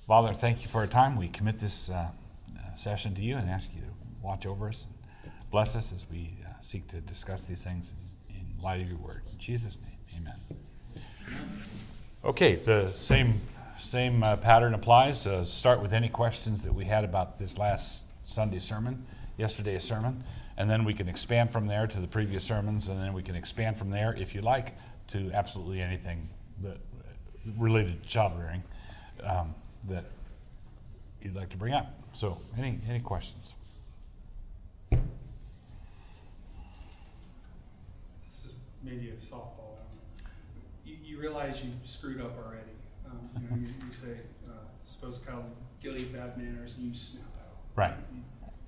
Father, thank you for our time. We commit this session to you and ask you to watch over us and bless us as we seek to discuss these things in light of your word. In Jesus' name, amen. Okay, the same pattern applies. Start with any questions that we had about this last Sunday's sermon, yesterday's sermon, and then we can expand from there to the previous sermons, and then we can expand from there, if you like, to absolutely anything that related to child rearing that you'd like to bring up. So, any questions? This is maybe a softball. You realize you screwed up already. You say, suppose Kyle guilty of bad manners, and you snap out. Right.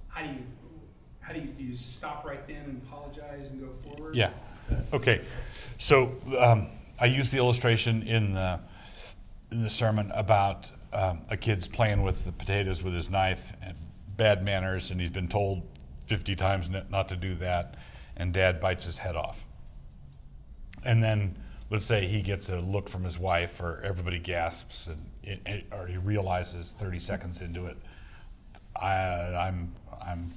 How do you stop right then and apologize and go forward? Yeah. Okay. So I used the illustration in the sermon about a kid's playing with the potatoes with his knife and bad manners, and he's been told 50 times not to do that, and Dad bites his head off. And then let's say he gets a look from his wife, or everybody gasps, or he realizes 30 seconds into it, I'm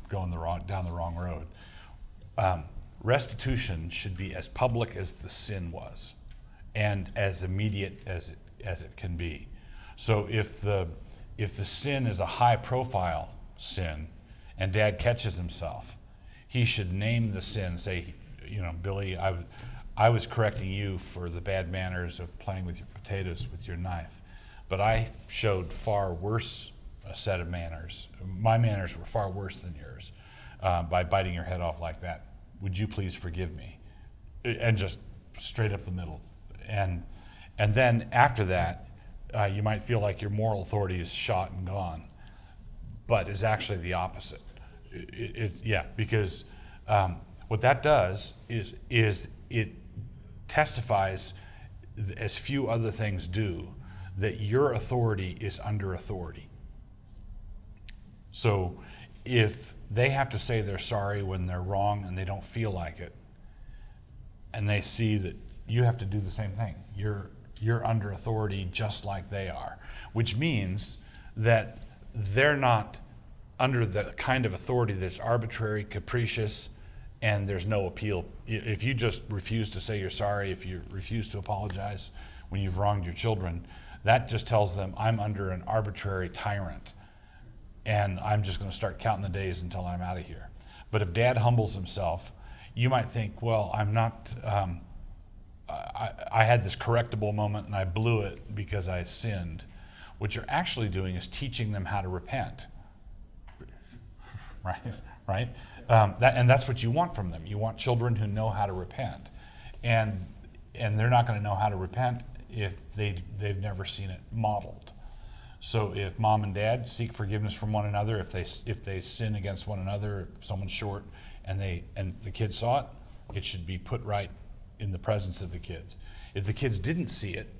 going down the wrong road. Restitution should be as public as the sin was, and as immediate as it can be. So if the sin is a high-profile sin, and Dad catches himself, he should name the sin. Say, Billy, I was correcting you for the bad manners of playing with your potatoes with your knife, but I showed far worse a set of manners. My manners were far worse than yours by biting your head off like that. Would you please forgive me? And just straight up the middle. And then after that, you might feel like your moral authority is shot and gone, but is actually the opposite. Because what that does is it testifies, as few other things do, that your authority is under authority. So if they have to say they're sorry when they're wrong and they don't feel like it, and they see that you have to do the same thing, you're under authority just like they are, which means that they're not under the kind of authority that's arbitrary, capricious, and there's no appeal. If you just refuse to say you're sorry, if you refuse to apologize when you've wronged your children, that just tells them, I'm under an arbitrary tyrant, and I'm just going to start counting the days until I'm out of here. But if Dad humbles himself, you might think, well, I'm not, I had this correctable moment and I blew it because I sinned. What you're actually doing is teaching them how to repent. Right? And that's what you want from them. You want children who know how to repent. And they're not going to know how to repent if they've never seen it modeled. So if mom and dad seek forgiveness from one another, if they sin against one another, if someone's short, and the kids saw it, it should be put right in the presence of the kids. If the kids didn't see it,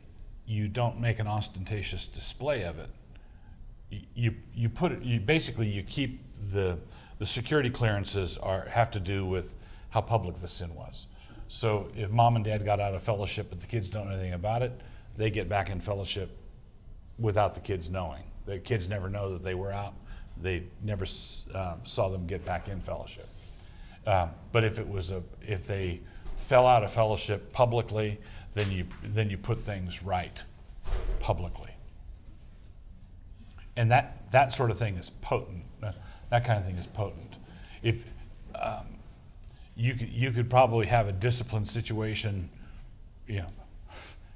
you don't make an ostentatious display of it. You put it. You keep the security clearances have to do with how public the sin was. So if mom and dad got out of fellowship but the kids don't know anything about it, they get back in fellowship without the kids knowing. The kids never know that they were out. They never saw them get back in fellowship. But if they fell out of fellowship publicly, then you put things right publicly. And that sort of thing is potent. That kind of thing is potent. If you could probably have a discipline situation,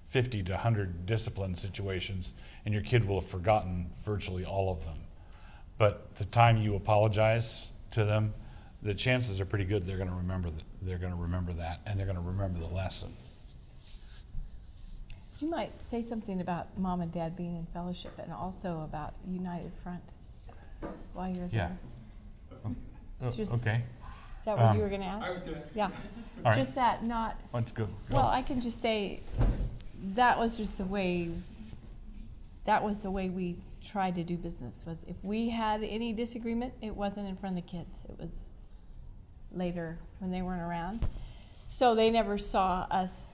50 to 100 discipline situations, and your kid will have forgotten virtually all of them. But the time you apologize to them, the chances are pretty good they're going to remember that. They're going to remember that, and they're going to remember the lesson. You might say something about mom and dad being in fellowship, and also about United Front while you're there. Okay. Is that what you were going to ask? I was going to ask. Yeah. All right. Just that, not. Let's go. Well, I can just say that was just the way. That was the way we tried to do business. Was if we had any disagreement, it wasn't in front of the kids. It was later when they weren't around. So they never saw us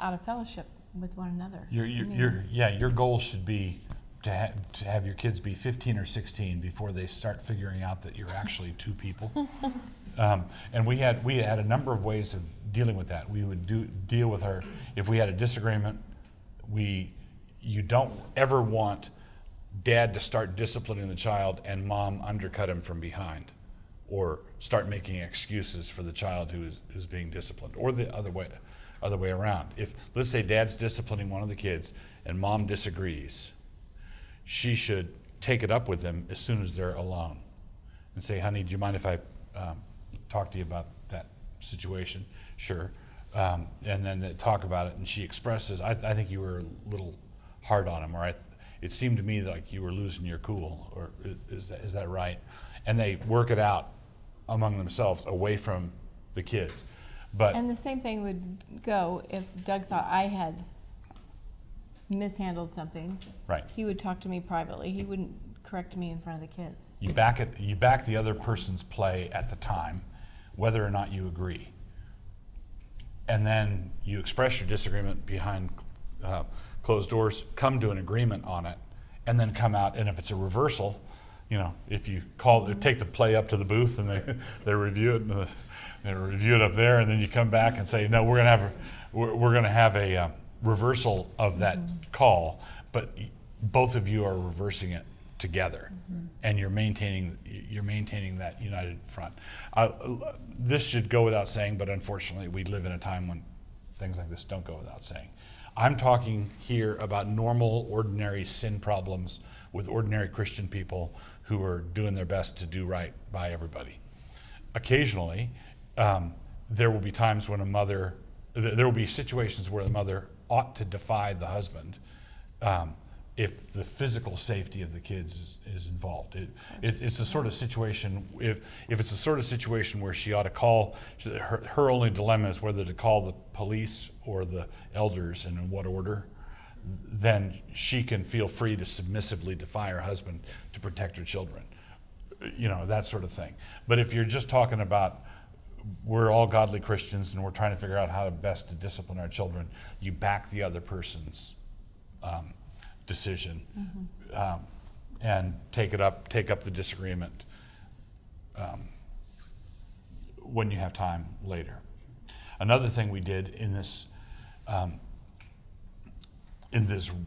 out of fellowship with one another. Your goal should be to have your kids be 15 or 16 before they start figuring out that you're actually two people. And we had a number of ways of dealing with that. We would deal with her if we had a disagreement. You don't ever want dad to start disciplining the child and mom undercut him from behind, or start making excuses for the child who is being disciplined, or the other way around. If, let's say, dad's disciplining one of the kids and mom disagrees, she should take it up with them as soon as they're alone and say, honey, do you mind if I talk to you about that situation? Sure. And then they talk about it, and she expresses, I think you were a little hard on him, or it seemed to me like you were losing your cool, or is that right? And they work it out among themselves away from the kids. But And the same thing would go if Doug thought I had mishandled something. right. He would talk to me privately. He wouldn't correct me in front of the kids. You back the other person's play at the time, whether or not you agree. And then you express your disagreement behind closed doors, come to an agreement on it, and then come out. And if it's a reversal, if you take the play up to the booth and they review it, and they review it up there, and then you come back and say, no, we're gonna have a reversal of that call, but both of you are reversing it together, and you're maintaining that united front. This should go without saying, but unfortunately we live in a time when things like this don't go without saying. I'm talking here about normal, ordinary sin problems with ordinary Christian people who are doing their best to do right by everybody. Occasionally, there will be times when there will be situations where the mother ought to defy the husband if the physical safety of the kids is involved. It's a sort of situation, if it's a sort of situation where she ought to call, her only dilemma is whether to call the police or the elders and in what order, then she can feel free to submissively defy her husband to protect her children. That sort of thing. But if you're just talking about, we're all godly Christians and we're trying to figure out how best to discipline our children, you back the other person's decision, and take up the disagreement when you have time later. Another thing we did in this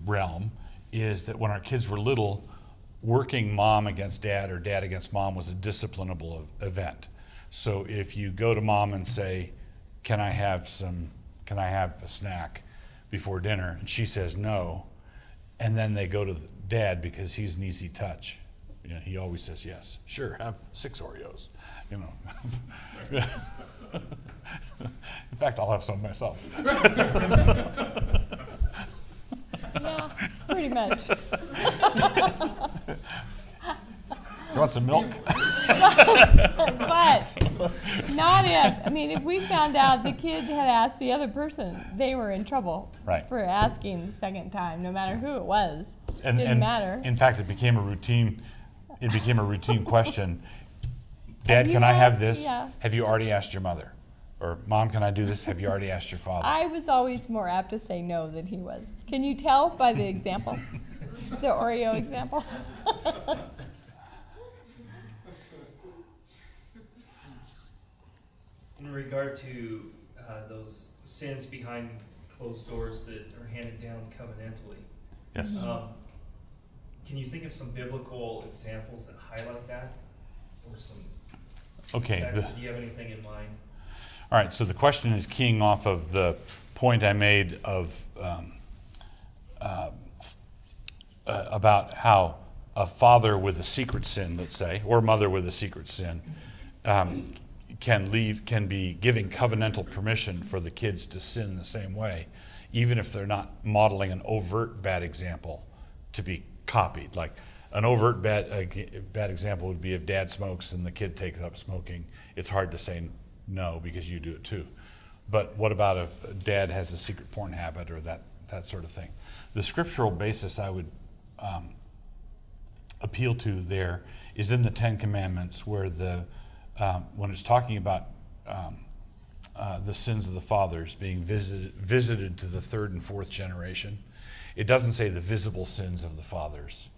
realm is that when our kids were little, working mom against dad or dad against mom was a disciplinable event. So if you go to mom and say, can I have a snack before dinner? And she says no, and then they go to dad because he's an easy touch. He always says yes. Sure, have 6 Oreos. In fact, I'll have some myself. Yeah, pretty much. You want some milk? But not if we found out the kid had asked the other person, they were in trouble for asking the second time, no matter who it was. Didn't matter. In fact, it became a routine question. Dad, can I have this? Yeah. Have you already asked your mother? Or Mom, can I do this? Have you already asked your father? I was always more apt to say no than he was. Can you tell by the example? The Oreo example? In regard to those sins behind closed doors that are handed down covenantally, Yes. Can you think of some biblical examples that highlight that? Or some Okay. text? Do you have anything in mind? All right, so the question is keying off of the point I made of about how a father with a secret sin, let's say, or mother with a secret sin, can be giving covenantal permission for the kids to sin the same way, even if they're not modeling an overt bad example to be copied. Like an overt bad example would be if dad smokes and the kid takes up smoking. It's hard to say no because you do it too. But what about if dad has a secret porn habit or that sort of thing? The scriptural basis I would appeal to there is in the Ten Commandments, where when it's talking about the sins of the fathers being visited to the 3rd and 4th generation, It doesn't say the visible sins of the fathers.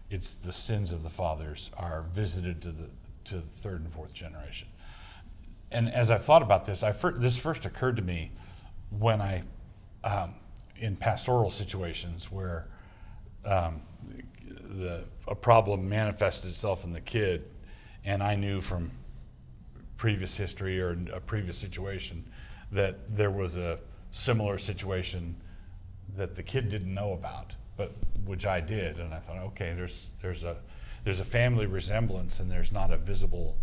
It's the sins of the fathers are visited to the third and fourth generation. And as I've thought about this, this first occurred to me when in pastoral situations where a problem manifested itself in the kid, and I knew from previous history or a previous situation that there was a similar situation that the kid didn't know about, but which I did, and I thought, okay, there's a family resemblance, and there's not a visible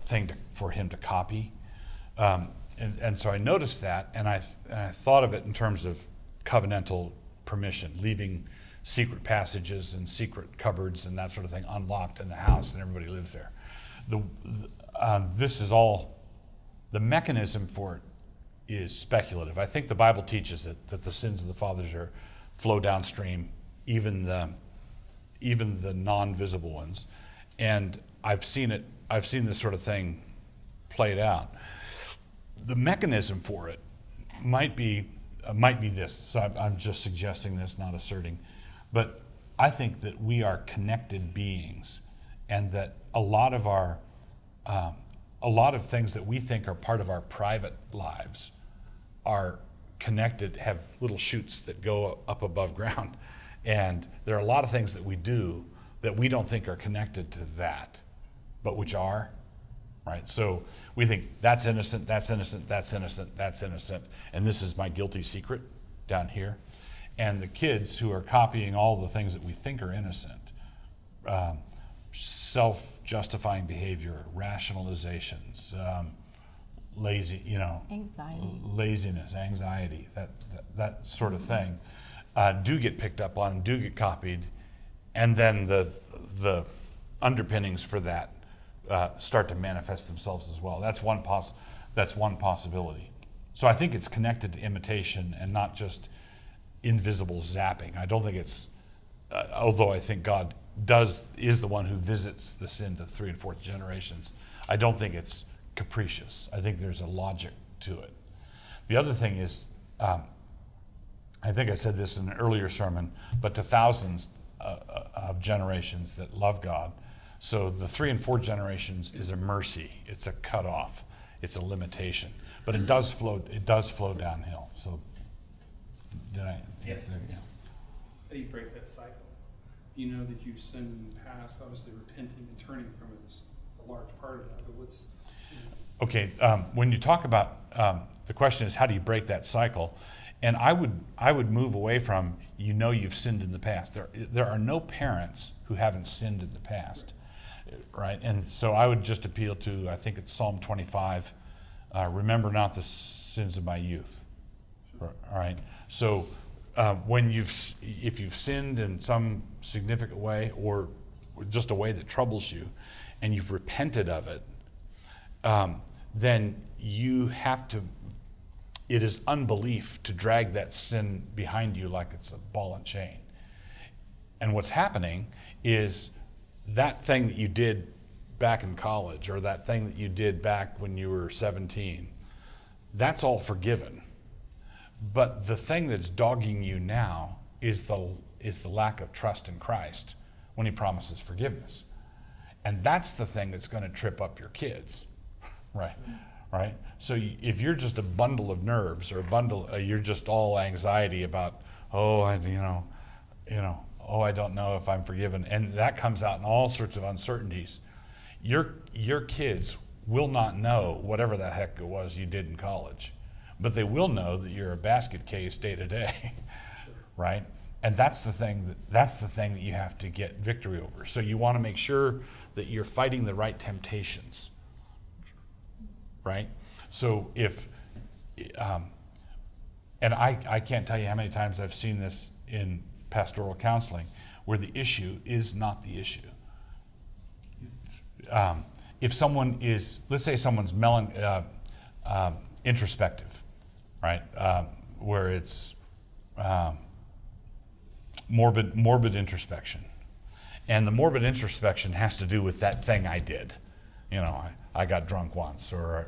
thing for him to copy, and so I noticed that, and I thought of it in terms of covenantal permission, leaving secret passages and secret cupboards and that sort of thing unlocked in the house, and everybody lives there. This is all, the mechanism for it is speculative. I think the Bible teaches it, that the sins of the fathers flow downstream, even the non-visible ones. And I've seen this sort of thing played out. The mechanism for it might be this. So I'm just suggesting this, not asserting. But I think that we are connected beings, and that a lot of things that we think are part of our private lives are connected, have little chutes that go up above ground. And there are a lot of things that we do that we don't think are connected to that, but which are, right? So we think that's innocent, that's innocent, that's innocent, that's innocent, and this is my guilty secret down here. And the kids who are copying all the things that we think are innocent, self-justifying behavior, rationalizations, laziness, anxiety, that sort of thing, do get picked up on, do get copied, and then the underpinnings for that start to manifest themselves as well. That's one possibility. So I think it's connected to imitation and not just invisible zapping. I don't think it's, although I think God is the one who visits the sin to third and fourth generations, I don't think it's capricious. I think there's a logic to it. The other thing is, I think I said this in an earlier sermon, but to thousands of generations that love God. So the 3 and 4 generations is a mercy. It's a cutoff. It's a limitation. But it does flow downhill. So did I? Yes. Yeah. How do you break that cycle? You know that you've sinned in the past. Obviously, repenting and turning from it is a large part of that. But what's Okay, when you talk about the question is how do you break that cycle, and I would move away from you've sinned in the past. There are no parents who haven't sinned in the past, right? And so I would just appeal to, I think it's Psalm 25, remember not the sins of my youth. All right. So if you've sinned in some significant way or just a way that troubles you, and you've repented of it, then you have to. It is unbelief to drag that sin behind you like it's a ball and chain. And what's happening is that thing that you did back in college, or that thing that you did back when you were 17, that's all forgiven. But the thing that's dogging you now is the lack of trust in Christ when he promises forgiveness. And that's the thing that's going to trip up your kids, right? Right? So if you're just a bundle of nerves, or you're just all anxiety about, I don't know if I'm forgiven, and that comes out in all sorts of uncertainties, your kids will not know whatever the heck it was you did in college, but they will know that you're a basket case day to day, right? And that's the thing that you have to get victory over. So you want to make sure that you're fighting the right temptations, right? So and I can't tell you how many times I've seen this in pastoral counseling, where the issue is not the issue. If someone is, let's say someone's introspective, right? Where it's morbid introspection. And the morbid introspection has to do with that thing I did. I got drunk once, or,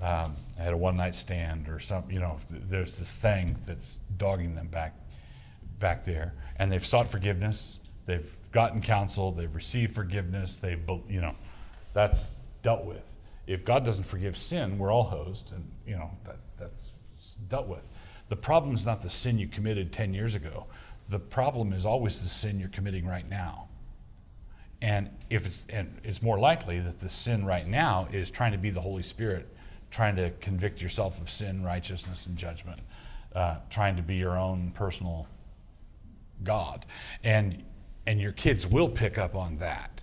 had a one-night stand or some, there's this thing that's dogging them back there, and they've sought forgiveness, they've gotten counsel, they've received forgiveness, that's dealt with. If God doesn't forgive sin, we're all hosed, and that's dealt with. The problem is not the sin you committed 10 years ago. The problem is always the sin you're committing right now. And it's more likely that the sin right now is trying to be the Holy Spirit, trying to convict yourself of sin, righteousness, and judgment, trying to be your own personal God. And your kids will pick up on that.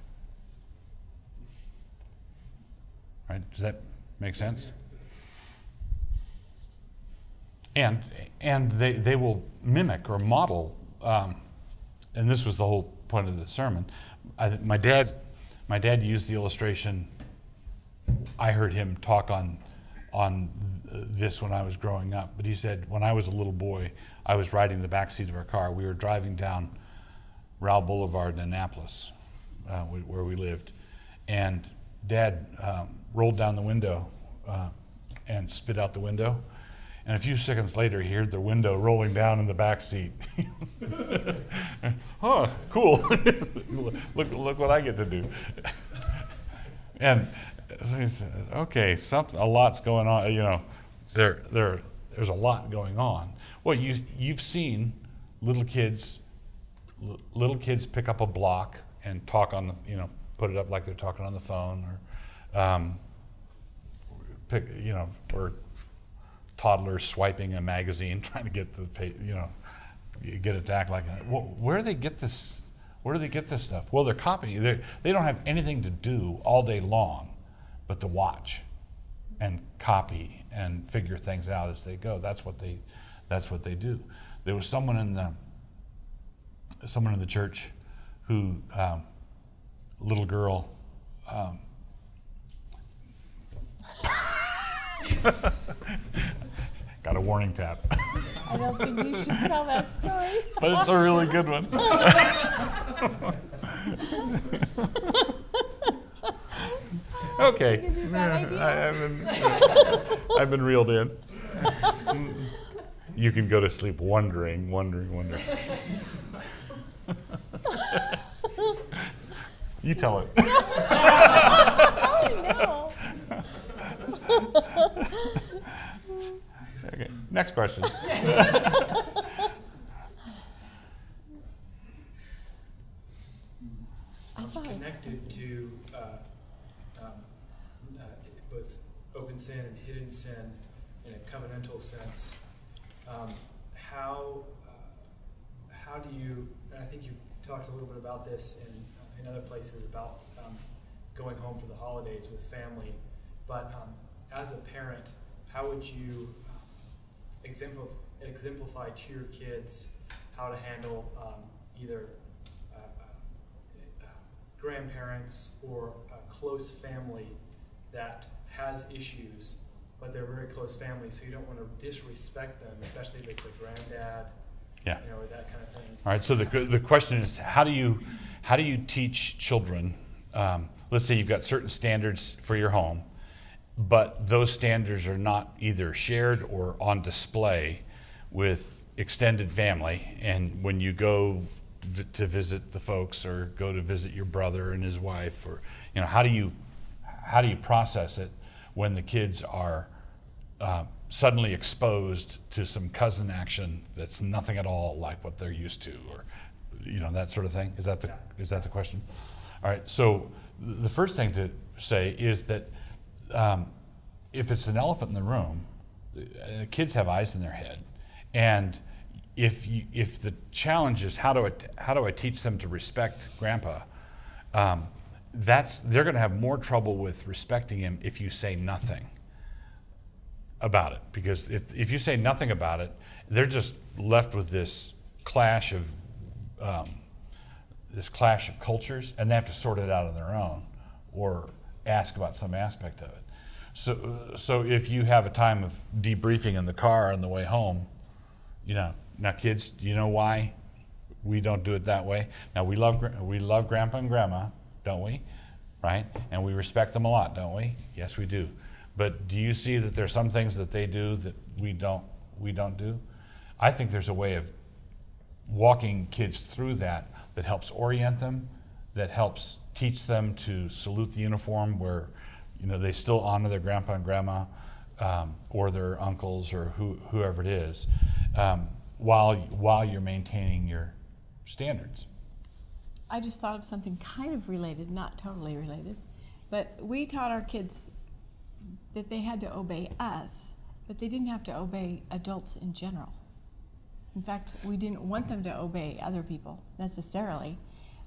Right? Does that make sense? And they will mimic or model, and this was the whole point of the sermon. My dad used the illustration. I heard him talk on this when I was growing up, but he said when I was a little boy, I was riding the back seat of our car. We were driving down Raul Boulevard in Annapolis, where we lived, and Dad rolled down the window and spit out the window. And a few seconds later, he heard the window rolling down in the back seat. Oh, cool! look what I get to do. And so he said, "Okay, a lot's going on. There's a lot going on." Well, you've seen little kids pick up a block and talk on the, put it up like they're talking on the phone, or or toddlers swiping a magazine trying to get get it to act like that. Well, where do they get this? Where do they get this stuff? Well, they're copying. They don't have anything to do all day long but to watch and copy and figure things out as they go. That's what they do. There was someone in the church who, little girl, got a warning tap. I don't think you should tell that story. But it's a really good one. Okay. Give you a bad idea. I've been reeled in. You can go to sleep wondering. You tell it. Oh, no. Okay, next question. Connected to both open sin and hidden sin in a covenantal sense. How do you? And I think you've talked a little bit about this in other places about going home for the holidays with family. But as a parent, how would you exemplify to your kids how to handle either grandparents or a close family that has issues, but they're very close family, so you don't want to disrespect them, especially if it's a granddad, or that kind of thing. All right. So the question is, how do you teach children? Let's say you've got certain standards for your home, but those standards are not either shared or on display with extended family. And when you go to visit the folks or go to visit your brother and his wife, or how do you process it when the kids are suddenly exposed to some cousin action that's nothing at all like what they're used to, or that sort of thing? Is that the question? All right. So the first thing to say is that if it's an elephant in the room, kids have eyes in their head, and if the challenge is how do I teach them to respect Grandpa, they're going to have more trouble with respecting him if you say nothing about it. Because if you say nothing about it, they're just left with this clash of cultures, and they have to sort it out on their own or ask about some aspect of it. So if you have a time of debriefing in the car on the way home, now kids, do you know why we don't do it that way? Now we love Grandpa and Grandma, don't we? Right? And we respect them a lot, don't we? Yes, we do. But do you see that there's some things that they do that we don't do? I think there's a way of walking kids through that helps orient them, that helps teach them to salute the uniform where, they still honor their grandpa and grandma, or their uncles or whoever it is, while you're maintaining your standards. I just thought of something kind of related, not totally related, but we taught our kids that they had to obey us, but they didn't have to obey adults in general. In fact, we didn't want them to obey other people necessarily,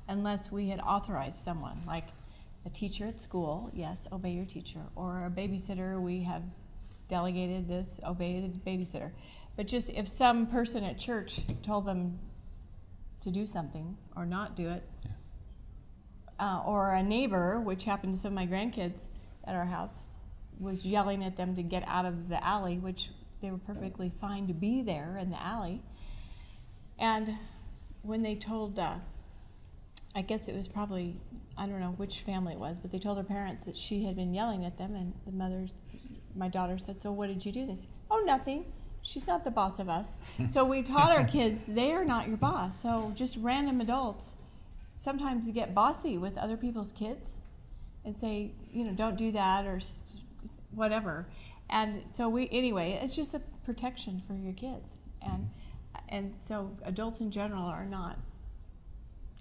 unless we had authorized someone, like a teacher at school, yes, obey your teacher, or a babysitter, we have delegated this, obey the babysitter. But just if some person at church told them to do something or not do it, or a neighbor, which happened to some of my grandkids at our house, was yelling at them to get out of the alley, which they were perfectly fine to be there in the alley. And when they told, I guess it was probably, I don't know which family it was, but they told her parents that she had been yelling at them, and my daughter said, "So what did you do?" They said, "Oh, nothing. She's not the boss of us." So we taught our kids, they are not your boss. So just random adults sometimes get bossy with other people's kids and say, don't do that or whatever. And so anyway, it's just a protection for your kids. And so adults in general are not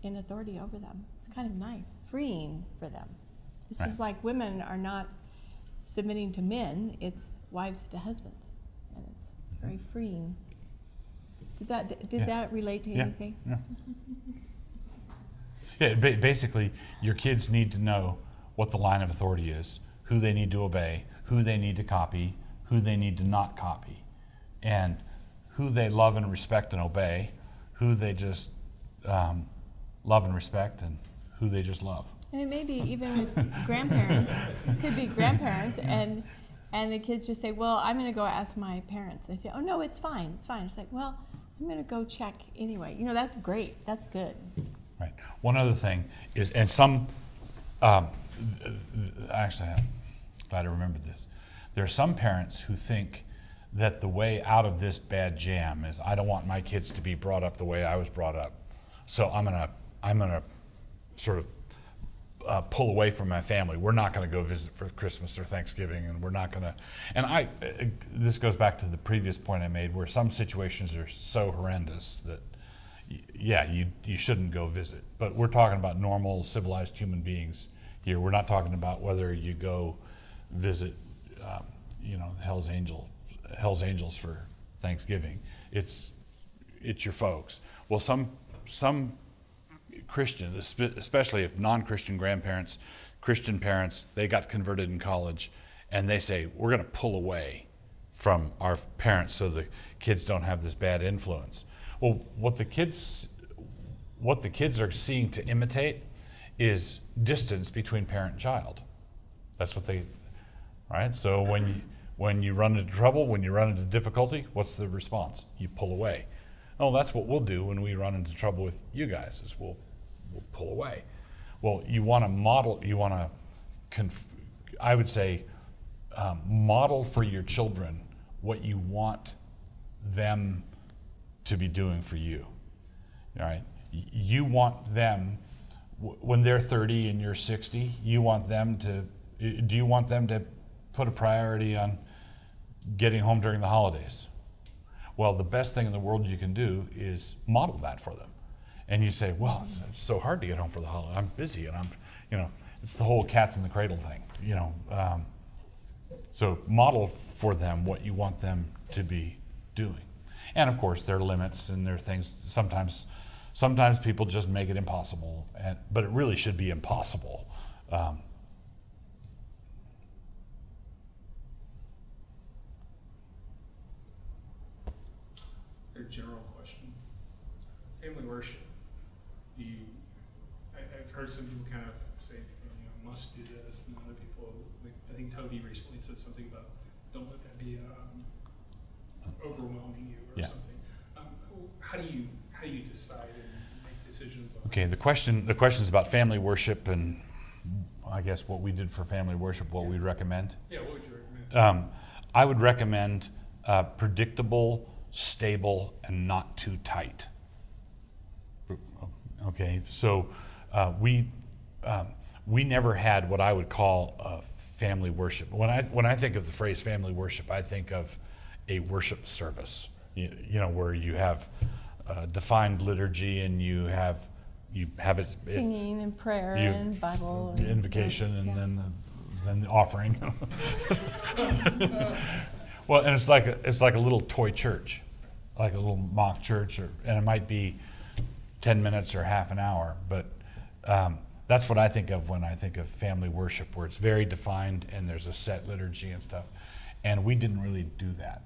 in authority over them. It's kind of nice, freeing for them. It's just like women are not submitting to men, it's wives to husbands. And it's very freeing. Did that relate to anything? Yeah. Yeah, basically, your kids need to know what the line of authority is, who they need to obey, who they need to copy, who they need to not copy, and who they love and respect and obey, who they just love and respect, and who they just love. And it may be even with grandparents. It could be grandparents, and the kids just say, "Well, I'm going to go ask my parents." They say, "Oh no, it's fine, it's fine." It's like, "Well, I'm going to go check anyway." That's great. That's good. Right. One other thing is, and actually, I'm glad I remembered this. There are some parents who think that the way out of this bad jam is, I don't want my kids to be brought up the way I was brought up, so I'm gonna sort of pull away from my family. We're not going to go visit for Christmas or Thanksgiving, and we're not going to. And this goes back to the previous point I made, where some situations are so horrendous that, you shouldn't go visit. But we're talking about normal, civilized human beings here. We're not talking about whether you go visit, Hell's Angels for Thanksgiving. It's your folks. Well, some Christians, especially if non-Christian grandparents, Christian parents, they got converted in college, and they say, we're going to pull away from our parents so the kids don't have this bad influence. Well, what the kids are seeing to imitate is distance between parent and child. That's what right? So when you run into trouble, when you run into difficulty, what's the response? You pull away. Oh, that's what we'll do when we run into trouble with you guys, is we'll pull away. Well, you want to model, I would say, model for your children what you want them to be doing for you. All right? You want them, when they're 30 and you're 60, do you want them to put a priority on getting home during the holidays? Well, the best thing in the world you can do is model that for them. And you say, well, it's so hard to get home for the holiday. I'm busy, and it's the whole cats in the cradle thing, So model for them what you want them to be doing. And of course, there are limits and there are things, sometimes people just make it impossible, but it really should be impossible. A general question. Family worship. I've heard some people kind of say, must do this, and other people, I think Toby recently said something about, don't let that be overwhelming you or something. How do you decide and make decisions on Okay, the question is about family worship, and I guess what we did for family worship, what we'd recommend. Yeah, what would you recommend? I would recommend predictable, stable, and not too tight. Okay, so we never had what I would call family worship. When I think of the phrase family worship, I think of a worship service. You know, where you have defined liturgy and you have it Singing and prayer you- and Bible. the and- invocation and yeah. then the offering. Well, and it's like a little toy church, like a little mock church, and it might be 10 minutes or half an hour, but that's what I think of when I think of family worship, where it's very defined and there's a set liturgy and stuff. And we didn't really do that.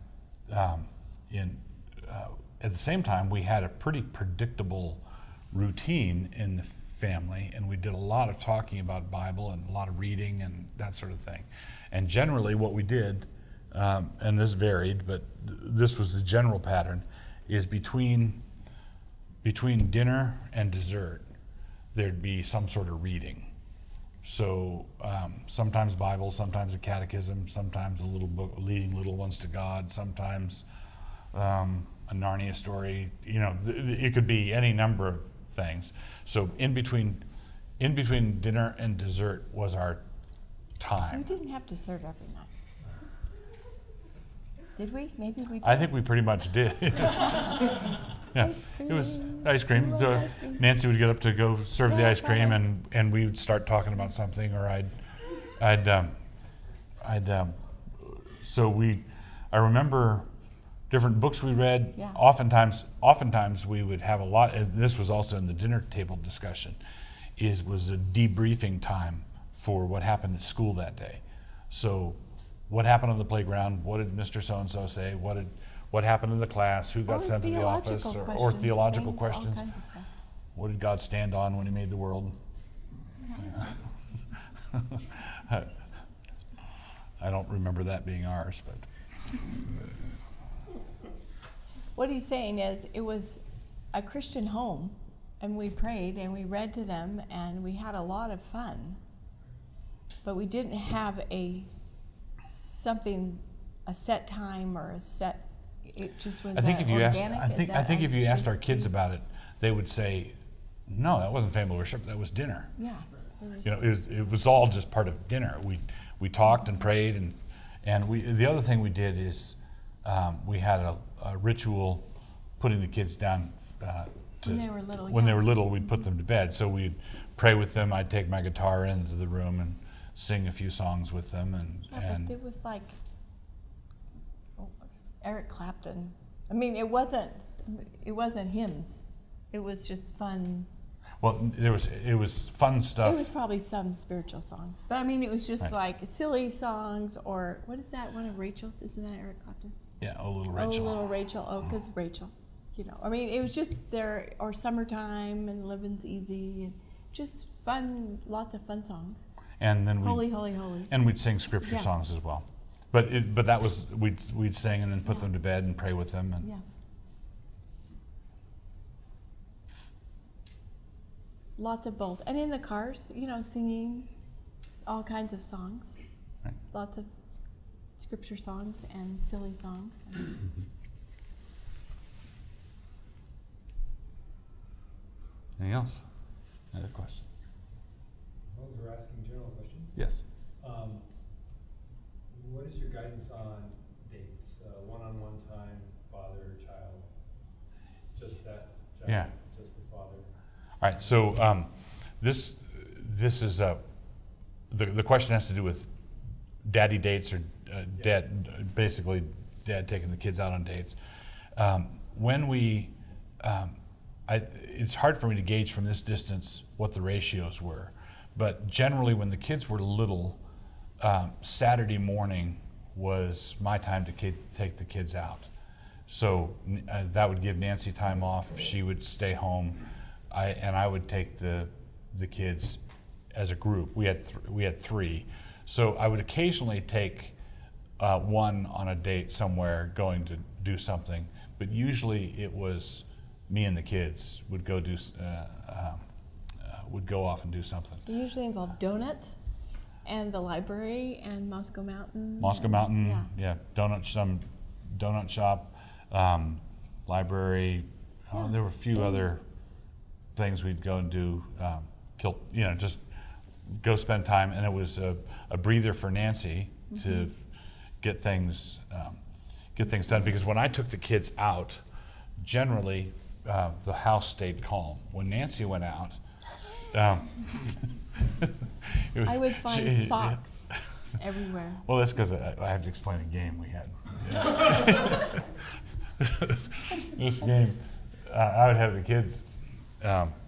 At the same time, we had a pretty predictable routine in the family, and we did a lot of talking about Bible and a lot of reading and that sort of thing. And generally what we did, and this varied, but this was the general pattern, is between dinner and dessert, there'd be some sort of reading. So sometimes Bible, sometimes a catechism, sometimes a little book, Leading Little Ones to God, sometimes a Narnia story. You know, it could be any number of things. So in between dinner and dessert was our We time. didn't have dessert every night. Did we? Maybe we did. I think we pretty much did. Yeah, it was ice cream. We So loved ice cream. Nancy would get up to go serve the Yeah, ice cream, right. and we would start talking about something, or I remember different books we read. Yeah. Oftentimes we would have a lot, and this was also in the dinner table discussion, was a debriefing time for what happened at school that day. So what happened on the playground? What did Mr. So-and-so say? What happened in the class? Who got Or sent to the office? theological Or questions, theological things, all questions. kinds of stuff. What did God stand on when he made the world? I don't remember that being ours, but What he's saying is, it was a Christian home, and we prayed and we read to them and we had a lot of fun, but we didn't have a set time or a set. It just was. I think if you asked, organic. I think if you asked our just- kids about it, they would say, "No, that wasn't family worship. That was dinner." Yeah. It was, You know, it was all just part of dinner. We talked and prayed, and the other thing we did is we had a ritual putting the kids down When they were little, When they yeah. were little, we'd put them to bed. So we'd pray with them. I'd take my guitar into the room and sing a few songs with them, yeah, but it was like Eric Clapton. I mean, it wasn't hymns. It was just fun. well, it was fun stuff. It was probably some spiritual songs, but I mean, it was just Right. like silly songs, or what is that? One of Rachel's? Isn't that Eric Clapton? Yeah, oh little Rachel. Oh, little Rachel. Oh, because Rachel. You know, I mean, it was just there, or Summertime and Living's Easy, and just fun, lots of fun songs. And then Holy, holy, holy. and we'd sing scripture Yeah. songs as well. But that was we'd sing and then put Yeah. them to bed and pray with them. And Yeah. Lots of both. And in the cars, you know, singing all kinds of songs. Right. Lots of scripture songs and silly songs. Anything else? Other question? As long as we're asking general questions. Yes. What is your guidance on dates? One-on-one time, father, child? Just that child? Yeah. Just the father? All right. So this is the question has to do with daddy dates or dad, basically dad taking the kids out on dates. When we it's hard for me to gauge from this distance what the ratios were, but generally when the kids were little, Saturday morning was my time to take the kids out. So that would give Nancy time off. She would stay home, and I would take the kids as a group. We had three, so I would occasionally take one on a date somewhere, going to do something. But usually it was me and the kids would go would go off and do something. They usually involve donuts and the library and Moscow Mountain. Moscow Mountain, Yeah. donut shop, library. There were a few other things we'd go and do. Just go spend time, and it was a breather for Nancy to get things done. Because when I took the kids out, generally the house stayed calm. When Nancy went out, I would find socks everywhere. Well, that's because I have to explain a game we had. This game, I would have the kids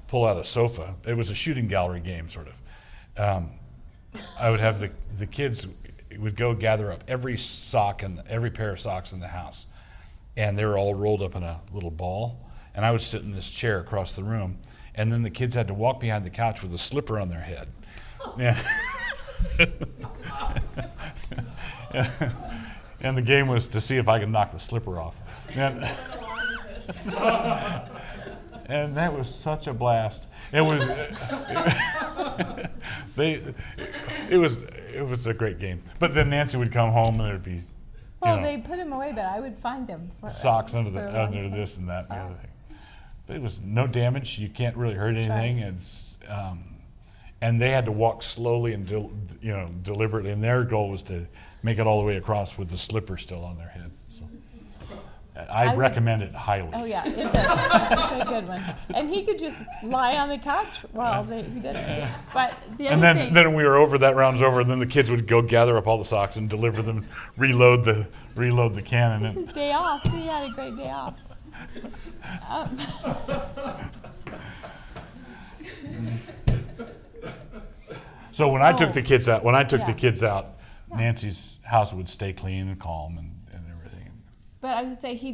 pull out a sofa. It was a shooting gallery game, sort of. I would have the kids would go gather up every sock and every pair of socks in the house, and they were all rolled up in a little ball. And I would sit in this chair across the room, and then the kids had to walk behind the couch with a slipper on their head. And the game was to see if I could knock the slipper off. And that was such a blast. It was a great game. But then Nancy would come home and there'd be They put them away, but I would find them. Socks under this and that and the other thing. But it was no damage. You can't really hurt anything. Right. It's and they had to walk slowly and deliberately. And their goal was to make it all the way across with the slipper still on their head. So I recommend it highly. Oh yeah, it's a good one. And he could just lie on the couch while he did it. But the other And thing, then when we were over, that round was over, and then the kids would go gather up all the socks and deliver them, reload the can, and his day off, he had a great day off. So when I took the kids out, Yeah. Nancy's house would stay clean and calm and everything. But I would say he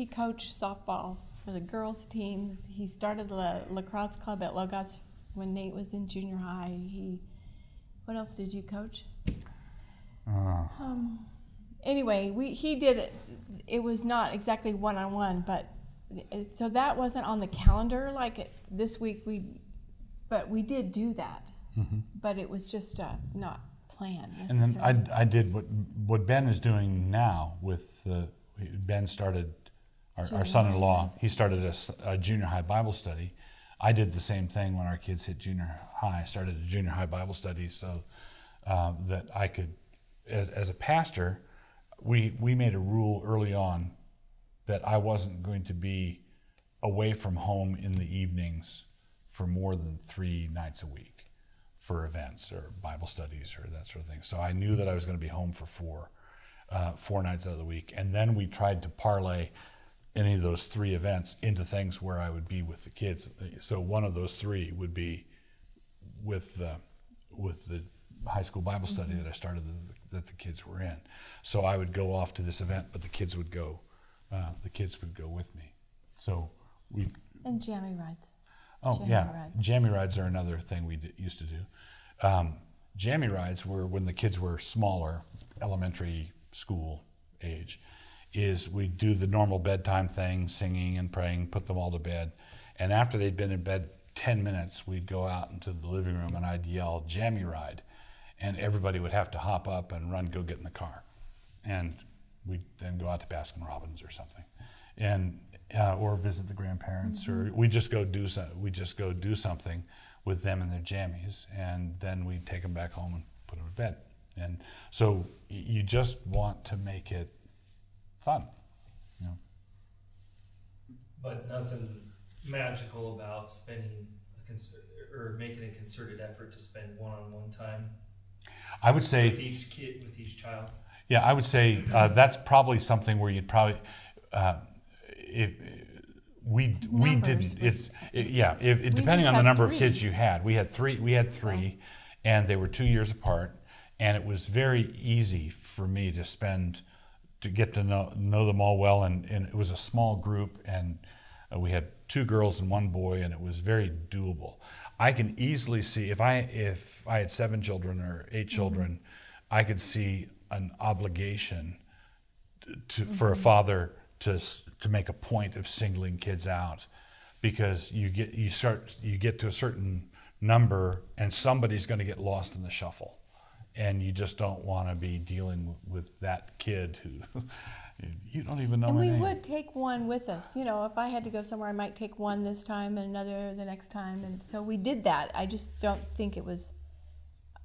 coached softball for the girls teams. He started the lacrosse club at Logos when Nate was in junior high. What else did you coach? Anyway, he did it. It was not exactly one-on-one, but so that wasn't on the calendar like this week. But we did do that. Mm-hmm. But it was just not planned And necessarily. then I did what Ben is doing now with Ben started our son-in-law. He started a junior high Bible study. I did the same thing when our kids hit junior high. I started a junior high Bible study so that I could, as a pastor, we made a rule early on that I wasn't going to be away from home in the evenings for more than 3 nights a week for events or Bible studies or that sort of thing. So I knew that I was going to be home for 4 nights out of the week. And then we tried to parlay any of those 3 events into things where I would be with the kids. So one of those 3 would be with the high school Bible study that I started that the kids were in. So I would go off to this event, but the kids would go with me. So And jammy rides. Oh, Jammy yeah. rides. Jammy rides are another thing we used to do. Jammy rides were when the kids were smaller, elementary school age, is we do the normal bedtime thing, singing and praying, put them all to bed. And after they'd been in bed 10 minutes, we'd go out into the living room and I'd yell, "Jammy ride." And everybody would have to hop up and go get in the car. And we'd then go out to Baskin Robbins or something. And or visit the grandparents, or we just go do something with them and their jammies, and then we take them back home and put them to bed. And so you just want to make it fun, But nothing magical about spending or making a concerted effort to spend one-on-one time I would say with each kid, with each child. Yeah, I would say that's probably something where you'd probably, we Numbers. didn't. Depending just on the had number of 3. kids you had, we had three, and they were 2 years apart, and it was very easy for me to get to know them all well, and it was a small group, and we had 2 girls and 1 boy, and it was very doable. I can easily see if I had 7 children or 8 children, I could see an obligation for a father to make a point of singling kids out, because you get to a certain number and somebody's going to get lost in the shuffle. and you just don't want to be dealing with that kid who you don't even know And my we name. would take one with us. You know, if I had to go somewhere, I might take one this time and another the next time. And so we did that. I just don't think it was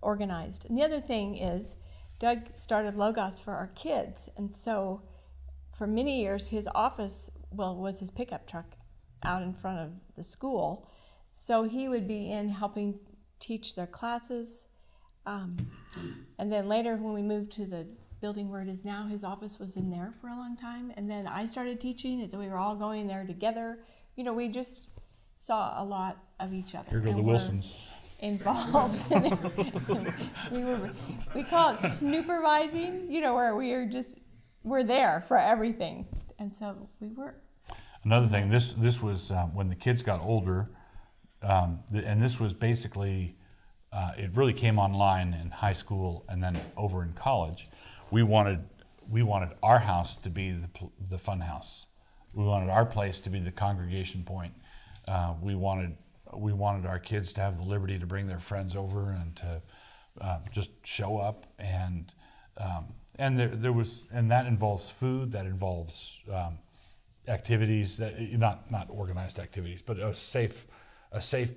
organized. And the other thing is, Doug started Logos for our kids. And so for many years, his office, was his pickup truck out in front of the school. So he would be in helping teach their classes. And then later when we moved to the building where it is now, his office was in there for a long time. And then I started teaching, and so we were all going there together. You know, we just saw a lot of each other. Here go and the we're Wilsons. Involved in it. We call it snoopervising, you know, where we're there for everything. And so we were. Another thing, this was when the kids got older, and this was basically, it really came online in high school and then over in college. We wanted our house to be the fun house. We wanted our place to be the congregation point. We wanted our kids to have the liberty to bring their friends over and to just show up, and that involves food, that involves activities that not organized activities, but a safe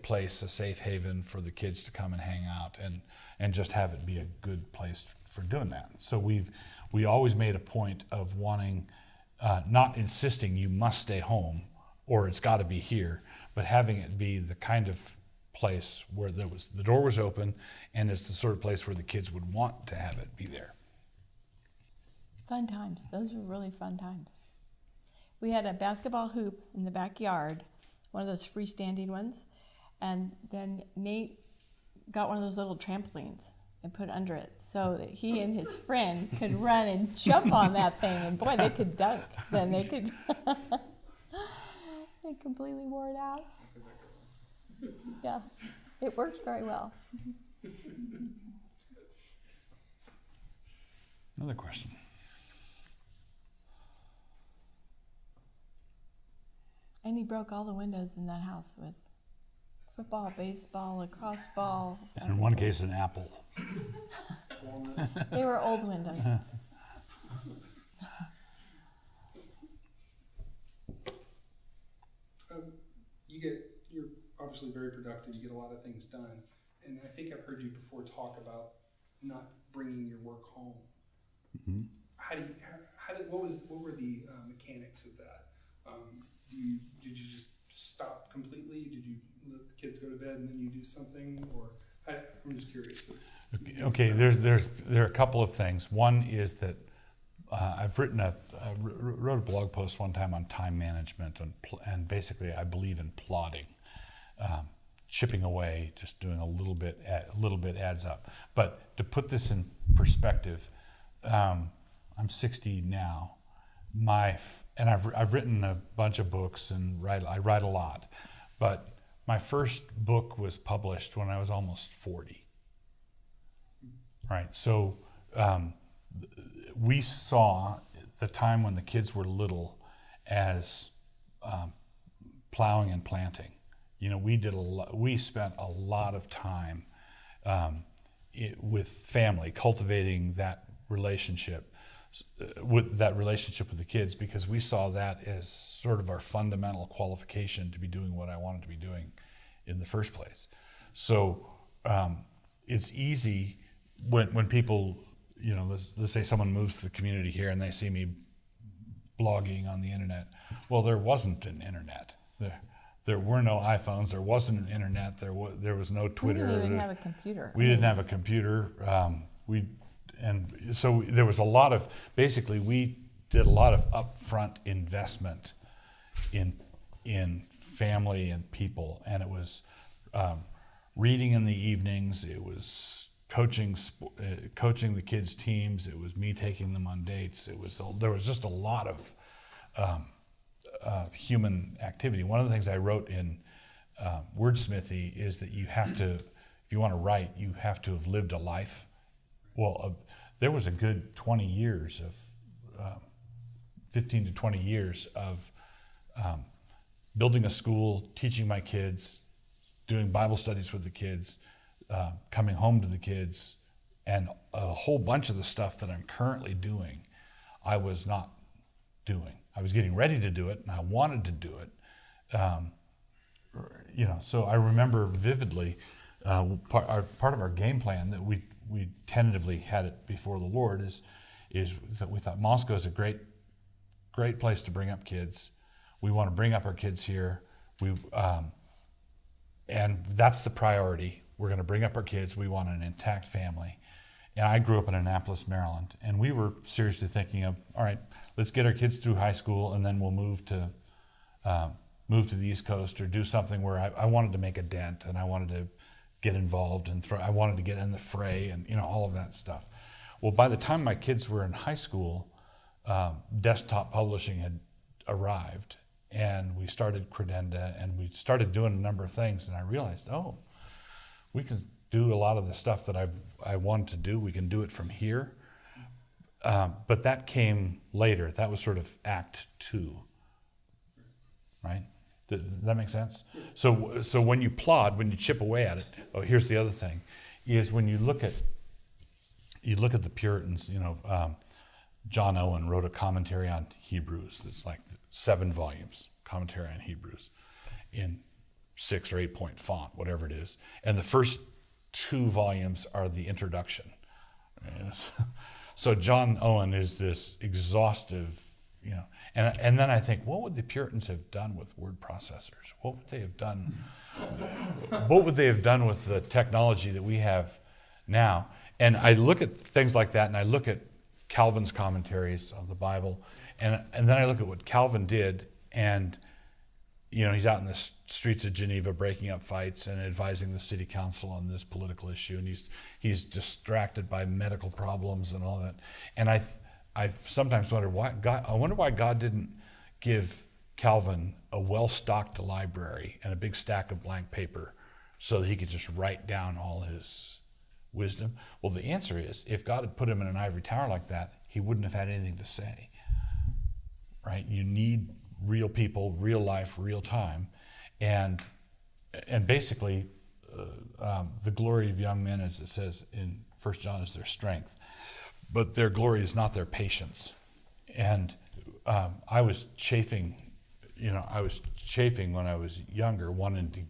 place, a safe haven for the kids to come and hang out and just have it be a good place for doing that. So we always made a point of wanting, not insisting you must stay home or it's got to be here, but having it be the kind of place where the door was open, and it's the sort of place where the kids would want to have it be there. Fun times. Those were really fun times. We had a basketball hoop in the backyard, one of those freestanding ones, and then Nate got one of those little trampolines and put under it so that he and his friend could run and jump on that thing, and boy, they could dunk. Then they could. They completely wore it out. Yeah, it works very well. Another question. And he broke all the windows in that house with football, baseball, lacrosse ball. And in one case, an apple. They were old windows. You're obviously very productive. You get a lot of things done, and I think I've heard you before talk about not bringing your work home. Mm-hmm. What were the mechanics of that? Did you just stop completely? Did you let the kids go to bed and then you do something, or I'm just curious. Okay, there are a couple of things. One is that I've wrote a blog post one time on time management, and basically I believe in plodding, chipping away, just doing a little bit adds up. But to put this in perspective, I'm 60 now. And I've written a bunch of books and I write a lot, but my first book was published when I was almost 40. Right, so we saw the time when the kids were little as plowing and planting. You know, we spent a lot of time with family, cultivating that relationship with the kids, because we saw that as sort of our fundamental qualification to be doing what I wanted to be doing in the first place. So it's easy when people, you know, let's say someone moves to the community here and they see me blogging on the internet. Well, there wasn't an internet. There were no iPhones. There wasn't an internet. There was no Twitter. We didn't even have a computer. We didn't have a computer. And so there was a lot of, basically we did a lot of upfront investment in family and people, and it was reading in the evenings, it was coaching the kids' teams, it was me taking them on dates, there was just a lot of human activity. One of the things I wrote in Wordsmithy is that you have to, if you want to write, you have to have lived a life. Well, there was a good 20 years of, 15 to 20 years of building a school, teaching my kids, doing Bible studies with the kids, coming home to the kids, And a whole bunch of the stuff that I'm currently doing, I was not doing. I was getting ready to do it, and I wanted to do it. So I remember vividly part of our game plan that we tentatively had it before the Lord is that we thought Moscow is a great place to bring up kids. We want to bring up our kids here. And that's the priority. We're going to bring up our kids. We want an intact family. And I grew up in Annapolis, Maryland, and we were seriously thinking of, all right, let's get our kids through high school, and then we'll move to the East Coast or do something where I wanted to make a dent, and I wanted to get involved, and I wanted to get in the fray, and all of that stuff. Well, by the time my kids were in high school, desktop publishing had arrived, and we started Credenda, and we started doing a number of things, and I realized, we can do a lot of the stuff that I wanted to do. We can do it from here. But that came later. That was sort of act 2, right? Does that make sense? So when you plod, when you chip away at it, here's the other thing, is when you look at the Puritans, John Owen wrote a commentary on Hebrews that's like 7 volumes, commentary on Hebrews, in 6 or 8-point font, whatever it is. And the first 2 volumes are the introduction. So John Owen is this exhaustive, and then I think, what would the Puritans have done with word processors? What would they have done? What would they have done with the technology that we have now? And I look at things like that, and I look at Calvin's commentaries on the Bible, and then I look at what Calvin did, and he's out in the streets of Geneva breaking up fights and advising the city council on this political issue, and he's distracted by medical problems and all that. And I sometimes wonder why God didn't give Calvin a well-stocked library and a big stack of blank paper so that he could just write down all his wisdom. Well, the answer is, if God had put him in an ivory tower like that, he wouldn't have had anything to say, right? You need real people, real life, real time, and basically the glory of young men, as it says in 1 John, is their strength, but their glory is not their patience. And I was chafing when I was younger, wanting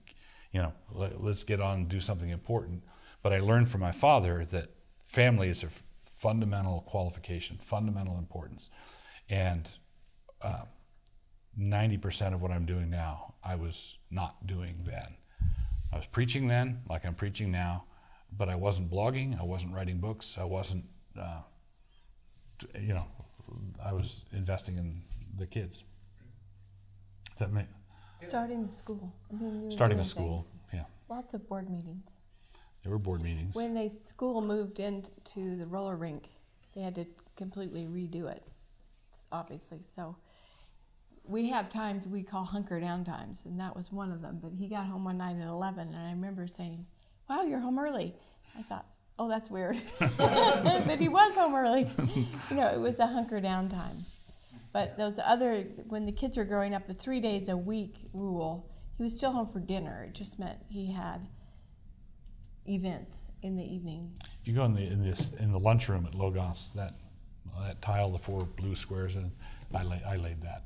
to, let's get on and do something important. But I learned from my father that family is a fundamental qualification, fundamental importance, and 90% of what I'm doing now, I was not doing then. I was preaching then, like I'm preaching now, but I wasn't blogging, I wasn't writing books, I wasn't, I was investing in the kids. Does that make? Starting a school. Starting a school, yeah. Lots of board meetings. There were board meetings. When the school moved into the roller rink, they had to completely redo it, obviously. So we have times we call hunker down times, and that was one of them. But he got home one night at 11, and I remember saying, "Wow, you're home early." I thought, "Oh, that's weird," but he was home early. It was a hunker down time. But when the kids were growing up, the 3 days a week rule, he was still home for dinner. It just meant he had events in the evening. If you go in the lunchroom at Logos, that tile, the 4 blue squares, and I laid that.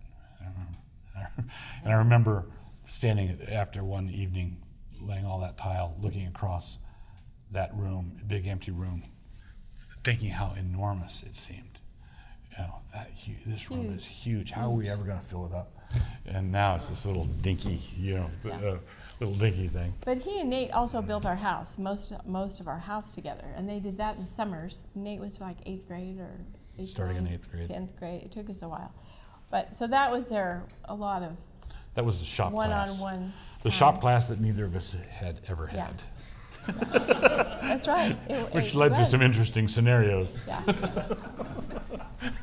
And I remember standing after one evening, laying all that tile, looking across that room, big empty room, thinking how enormous it seemed. This room is huge. How are we ever going to fill it up? And now it's this little dinky, little dinky thing. But he and Nate also built our house, most of our house together, and they did that in the summers. Nate was like 8th grade or 8th Starting in 8th grade. 10th grade. It took us a while. But so that was a lot of That was the shop class. One-on-one. The shop class that neither of us had ever had. That's right. Which led to some interesting scenarios. Yeah.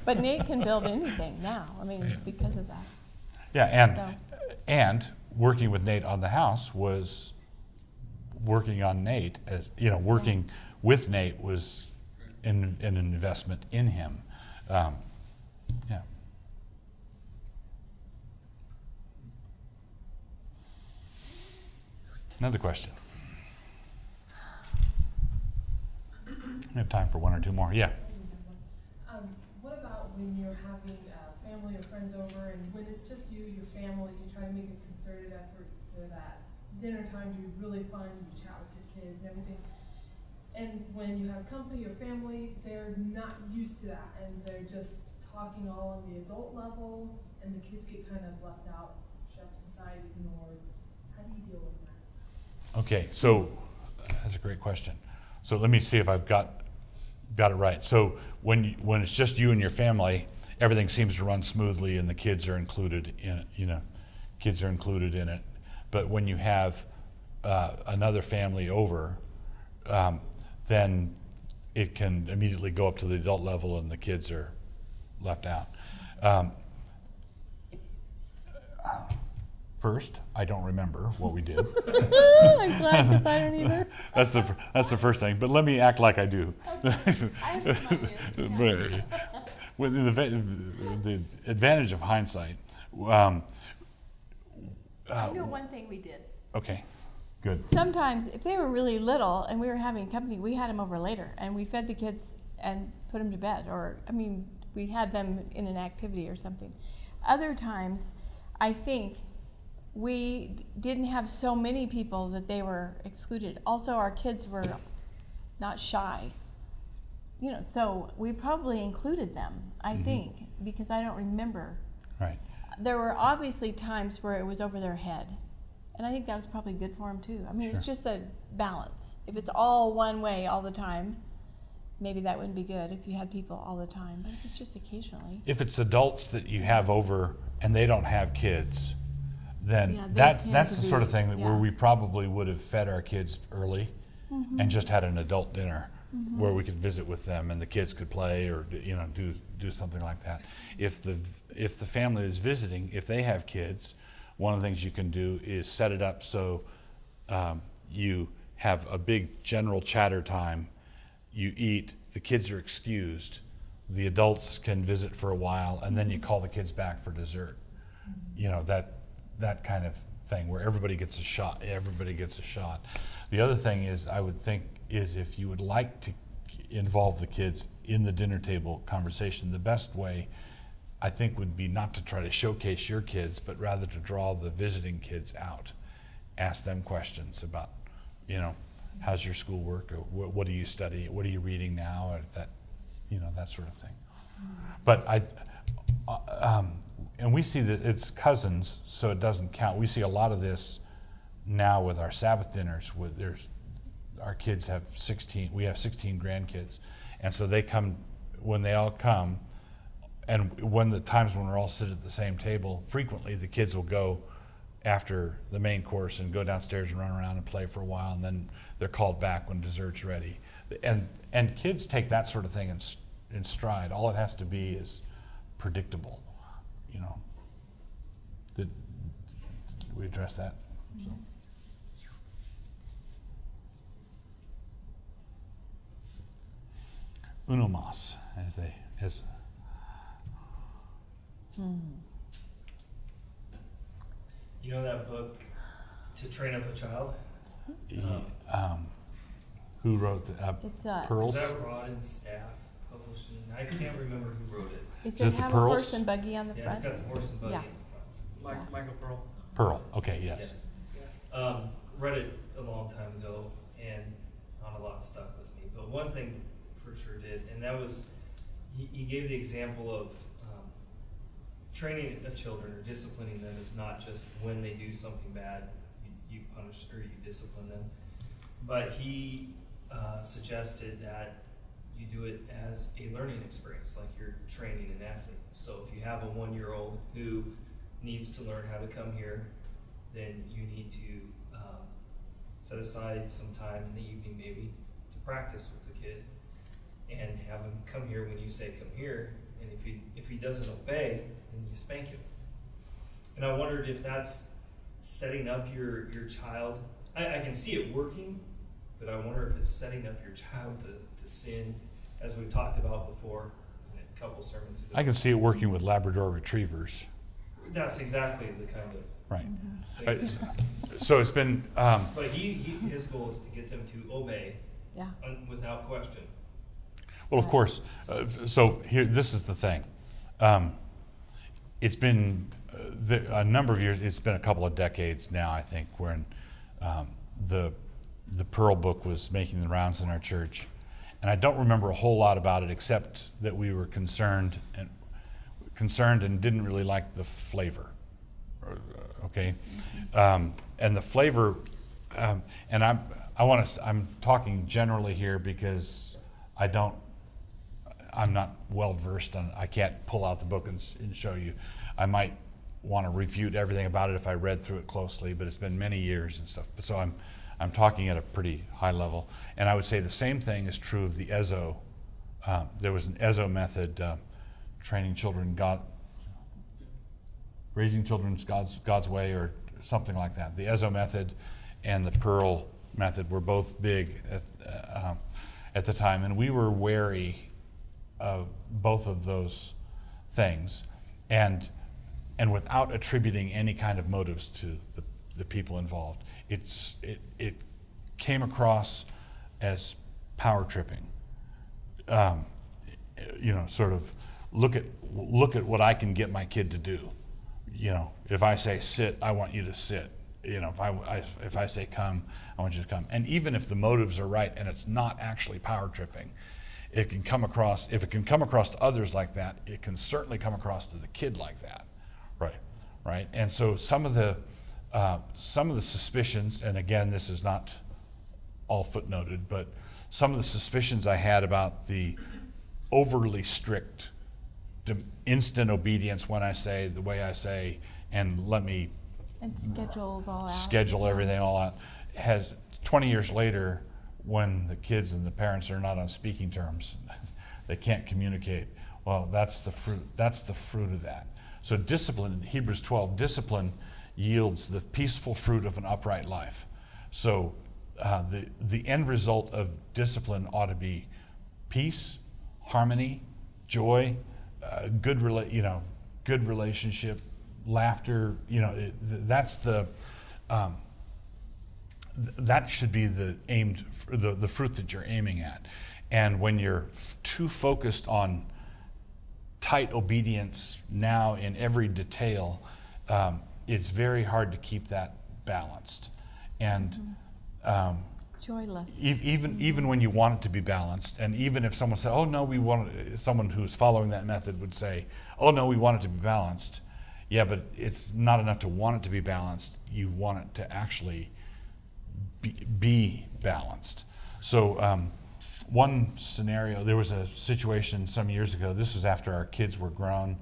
But Nate can build anything now. Because of that. Yeah, and working with Nate on the house was working on Nate, working with Nate was an investment in him. Yeah. Another question. We have time for one or two more. Yeah. What about when you're having family or friends over, and when it's just you, your family, you try to make a concerted effort for that dinner time to be really fun, you chat with your kids and everything. And when you have company or family, they're not used to that, and they're just talking all on the adult level, and the kids get kind of left out, shoved aside, ignored. How do you deal with that? Okay, so that's a great question. So let me see if I've got it right. So when it's just you and your family, everything seems to run smoothly, and the kids are included in it. Kids are included in it. But when you have another family over, then it can immediately go up to the adult level, and the kids are left out. First, I don't remember what we did. I'm glad if I don't either. That's the first thing. But let me act like I do. I have some ideas. With the advantage of hindsight. I know one thing we did. Okay, good. Sometimes, if they were really little and we were having company, we had them over later, and we fed the kids and put them to bed, or we had them in an activity or something. Other times, I think we didn't have so many people that they were excluded. Also, our kids were not shy, so we probably included them, I think, because I don't remember. Right. There were obviously times where it was over their head, and I think that was probably good for them too. Sure. It's just a balance. If it's all one way all the time, maybe that wouldn't be good if you had people all the time, but if it's just occasionally. If it's adults that you have over and they don't have kids, then Yeah, they tend that's to the sort of be- thing where yeah. we probably would have fed our kids early and just had an adult dinner where we could visit with them and the kids could play or do something like that. If the family is visiting, if they have kids, one of the things you can do is set it up so you have a big general chatter time. You eat, the kids are excused, the adults can visit for a while, and then you call the kids back for dessert. That kind of thing where everybody gets a shot. The other thing is, I would think, is if you would like to involve the kids in the dinner table conversation, the best way, I think, would be not to try to showcase your kids, but rather to draw the visiting kids out. Ask them questions about, how's your schoolwork, or what do you study, what are you reading now, or that sort of thing. But and we see that it's cousins, so it doesn't count. We see a lot of this now with our Sabbath dinners. Our kids have 16. We have 16 grandkids, and so they come when they all come, and when the times when we're all sitting at the same table. Frequently, the kids will go after the main course and go downstairs and run around and play for a while, and then they're called back when dessert's ready. And kids take that sort of thing in stride. All it has to be is predictable. Did we address that? So. Uno mas, as You know that book, To Train Up a Child? who wrote the It's Pearls? Is that Rod and Staff Publishing? I can't remember who wrote it. It's Is it a the have Pearls? a horse and buggy on the Yeah, it's front. got the horse and buggy Yeah. in the front. Michael Pearl. Pearl. Okay. Yes. Read it a long time ago, and not a lot stuck with me. But one thing for sure did, and that was he gave the example of training children or disciplining them is not just when they do something bad, you punish or you discipline them. But he suggested that you do it as a learning experience, like you're training an athlete. So if you have a 1-year-old who needs to learn how to come here, then you need to set aside some time in the evening maybe to practice with the kid and have him come here when you say come here, and if he doesn't obey, then you spank him. And I wondered if that's setting up your child. I can see it working, but I wonder if it's setting up your child to sin, as we've talked about before in a couple sermons ago. I can see it working with Labrador retrievers. That's exactly the kind of Right. thing. So it's been. But his goal is to get them to obey Yeah. without question. Well, of course. So here, this is the thing. It's been a number of years. It's been a couple of decades now, I think, when the Pearl book was making the rounds in our church, and I don't remember a whole lot about it except that we were concerned and didn't really like the flavor. Okay, and the flavor, and I'm talking generally here because I'm not well versed on. I can't pull out the book and show you. I might want to refute everything about it if I read through it closely, but it's been many years and stuff. So I'm talking at a pretty high level, and I would say the same thing is true of the Ezo. There was an Ezo method, training children raising children God's way, or something like that. The Ezo method and the Pearl method were both big at the time, and we were wary of both of those things, and without attributing any kind of motives to the people involved. It came across as power tripping. Sort of look at what I can get my kid to do. If I say sit, I want you to sit. If I say come, I want you to come. And even if the motives are right and it's not actually power tripping, it can come across. If it can come across to others like that, it can certainly come across to the kid like that, right. And so some of the suspicions, and again, this is not all footnoted, but some of the suspicions I had about the overly strict instant obedience when I say the way I say, and let me schedule everything all out, has 20 years later, when the kids and the parents are not on speaking terms, they can't communicate. Well, that's the fruit of that. So discipline, in Hebrews 12, discipline yields the peaceful fruit of an upright life. So the end result of discipline ought to be peace, harmony, joy, good relationship, laughter. That should be the fruit that you're aiming at. And when you're too focused on tight obedience now in every detail, it's very hard to keep that balanced. And joyless. Even when you want it to be balanced, and even if someone said, "Oh no, we want it," someone who's following that method would say, "Oh no, we want it to be balanced." Yeah, but it's not enough to want it to be balanced. You want it to actually be balanced. So one scenario, there was a situation some years ago. This was after our kids were grown,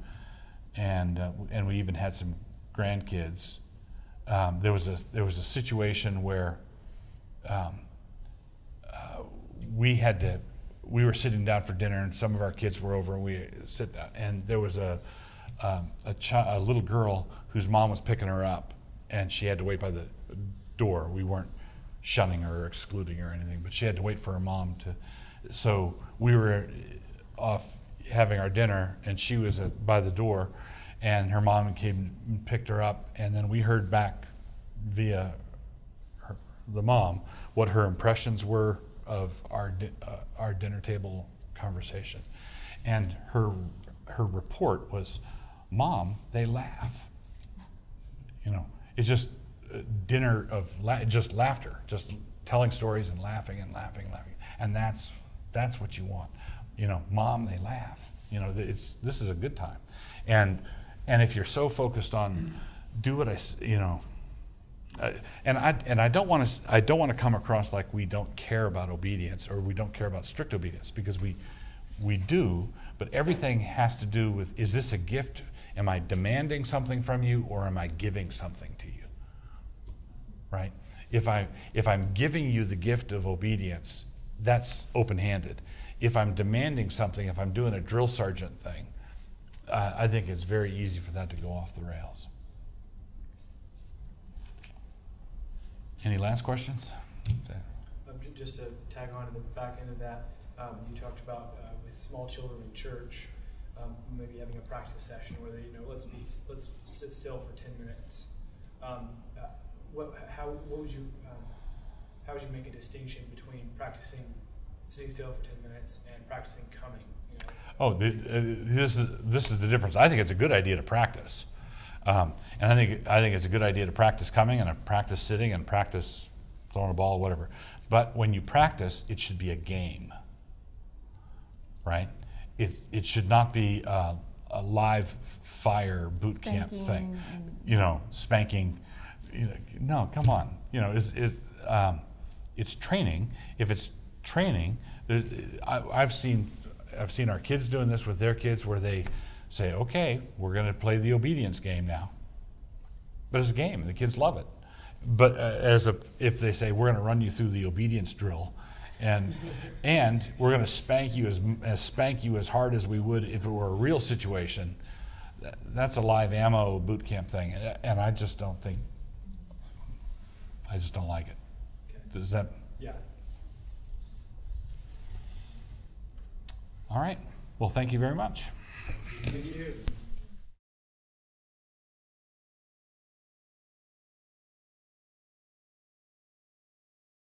and we even had some grandkids. There was a situation where we were sitting down for dinner, and some of our kids were over, and we sit down, and there was a little girl whose mom was picking her up, and she had to wait by the door. We weren't shunning her or excluding her or anything, but she had to wait for her mom to. So we were off having our dinner, and she was by the door, and her mom came and picked her up, and then we heard back via the mom what her impressions were of our dinner table conversation, and her report was, "Mom, they laugh." It's just dinner of just laughter, just telling stories and laughing, and that's what you want. Mom, they laugh. This is a good time, and if you're so focused on do what and I don't want to come across like we don't care about obedience or we don't care about strict obedience, because we do, but everything has to do with, is this a gift? Am I demanding something from you, or am I giving something to you? Right? If I'm giving you the gift of obedience, that's open-handed. If I'm demanding something, if I'm doing a drill sergeant thing, I think it's very easy for that to go off the rails. Any last questions? Just to tag on to the back end of that, you talked about with small children in church, maybe having a practice session where they, let's sit still for 10 minutes. How would you make a distinction between practicing sitting still for 10 minutes and practicing coming. You know. Oh, this is the difference. I think it's a good idea to practice, and I think it's a good idea to practice coming and practice sitting and practice throwing a ball, whatever. But when you practice, it should be a game, right? It should not be a live fire boot camp thing. Spanking and- You know, spanking. You know, no, come on. You know, it's training. If it's training, I've seen our kids doing this with their kids, where they say, "Okay, we're going to play the obedience game now." But it's a game, and the kids love it. But if they say, "We're going to run you through the obedience drill, and we're going to spank you as hard as we would if it were a real situation," that's a live ammo boot camp thing, and I just don't like it. Okay. Does that? Yeah. All right. Well, thank you very much. Thank you.